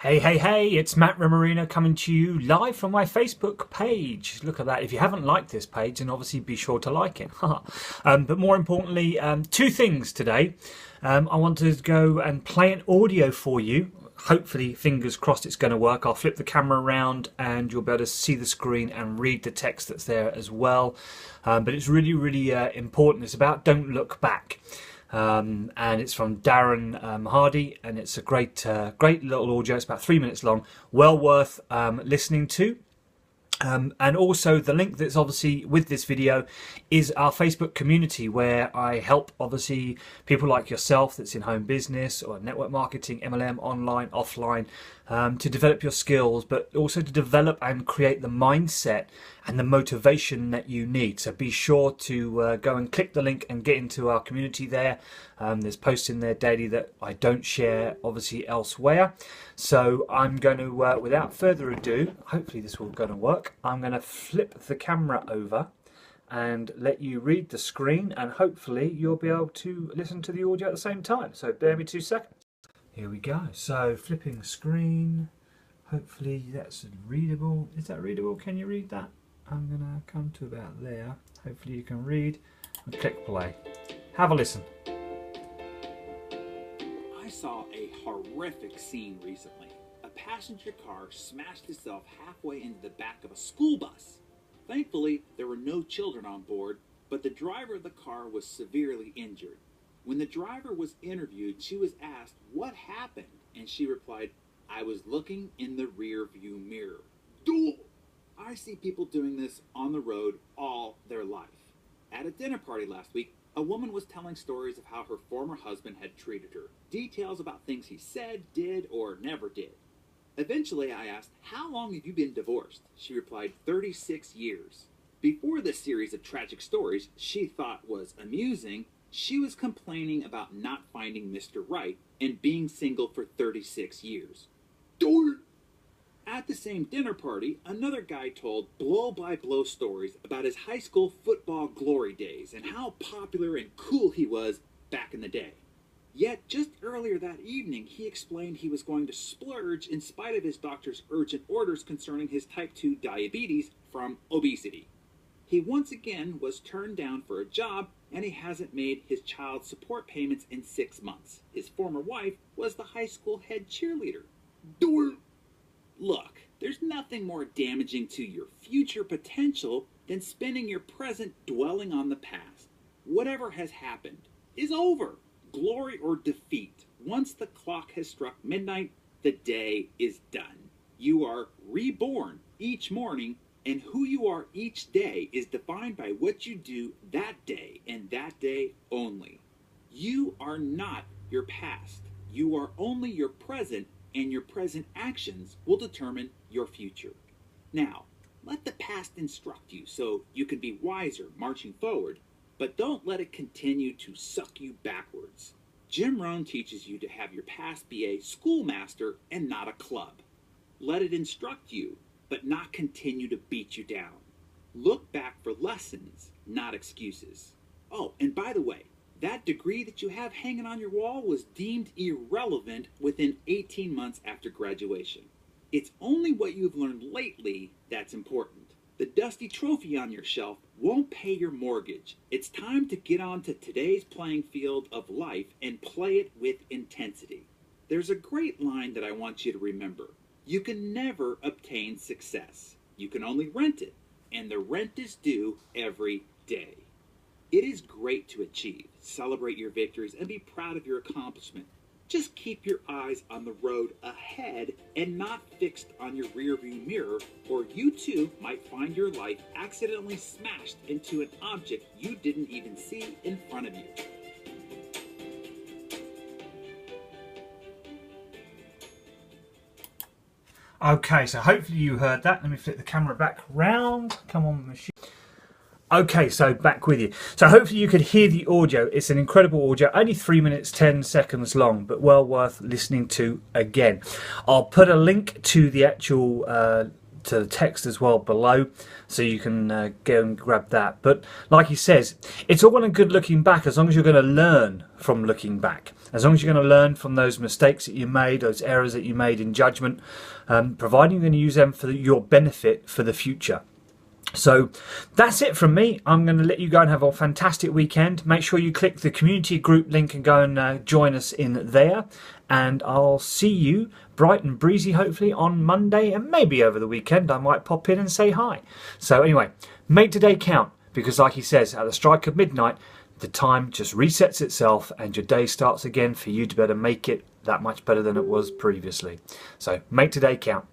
Hey, it's Matt Rimarino coming to you live from my Facebook page. Look at that. If you haven't liked this page, then obviously be sure to like it. But more importantly, two things today. I want to go and play an audio for you. Hopefully, fingers crossed it's going to work. I'll flip the camera around and you'll be able to see the screen and read the text that's there as well. But it's really important. It's about Don't Look Back. And it's from Darren Hardy, and it's a great little audio. It's about 3 minutes long, well worth listening to. And also the link that's obviously with this video is our Facebook community, where I help obviously people like yourself that's in home business or network marketing, MLM, online, offline, to develop your skills, but also to develop and create the mindset and the motivation that you need. So be sure to go and click the link and get into our community there. There's posts in there daily that I don't share obviously elsewhere. So I'm going to, without further ado, hopefully this will going to work. I'm going to flip the camera over and let you read the screen, and hopefully you'll be able to listen to the audio at the same time. So bear me 2 seconds. Here we go. So flipping screen. Hopefully that's readable. Is that readable? Can you read that? I'm going to come to about there. Hopefully you can read and click play. Have a listen. I saw a horrific scene recently. A passenger car smashed itself halfway into the back of a school bus. Thankfully, there were no children on board, but the driver of the car was severely injured. When the driver was interviewed, she was asked what happened, and she replied, "I was looking in the rear view mirror." Duel! I see people doing this on the road all their life. At a dinner party last week, a woman was telling stories of how her former husband had treated her. Details about things he said, did, or never did. Eventually, I asked, "How long have you been divorced?" She replied, 36 years. Before this series of tragic stories she thought was amusing, she was complaining about not finding Mr. Right and being single for 36 years. Dork! At the same dinner party, another guy told blow-by-blow stories about his high school football glory days and how popular and cool he was back in the day. Yet, just earlier that evening, he explained he was going to splurge in spite of his doctor's urgent orders concerning his type 2 diabetes from obesity. He once again was turned down for a job, and he hasn't made his child support payments in 6 months. His former wife was the high school head cheerleader. Dork! Look, there's nothing more damaging to your future potential than spending your present dwelling on the past. Whatever has happened is over. Glory or defeat, once the clock has struck midnight, the day is done. You are reborn each morning, and who you are each day is defined by what you do that day and that day only. You are not your past. You are only your present, and your present actions will determine your future. Now, let the past instruct you so you can be wiser marching forward, but don't let it continue to suck you backwards. Jim Rohn teaches you to have your past be a schoolmaster and not a club. Let it instruct you, but not continue to beat you down. Look back for lessons, not excuses. Oh, and by the way, that degree that you have hanging on your wall was deemed irrelevant within 18 months after graduation. It's only what you've learned lately that's important. The dusty trophy on your shelf won't pay your mortgage. It's time to get onto today's playing field of life and play it with intensity. There's a great line that I want you to remember. You can never obtain success. You can only rent it, and the rent is due every day. It is great to achieve, celebrate your victories, and be proud of your accomplishment. Just keep your eyes on the road ahead and not fixed on your rearview mirror, or you too might find your life accidentally smashed into an object you didn't even see in front of you. Okay, so hopefully you heard that. Let me flip the camera back round. Come on, machine. Okay, so back with you. So hopefully you could hear the audio. It's an incredible audio, only 3 minutes, 10 seconds long, but well worth listening to again. I'll put a link to the actual to the text as well below, so you can go and grab that. But like he says, it's all well and good looking back as long as you're going to learn from looking back. As long as you're going to learn from those mistakes that you made, those errors that you made in judgment, providing you're going to use them for your benefit for the future. So that's it from me. I'm going to let you go and have a fantastic weekend. Make sure you click the community group link and go and join us in there. And I'll see you bright and breezy, hopefully, on Monday, and maybe over the weekend I might pop in and say hi. So anyway, make today count, because like he says, at the strike of midnight, the time just resets itself and your day starts again for you to better make it that much better than it was previously. So make today count.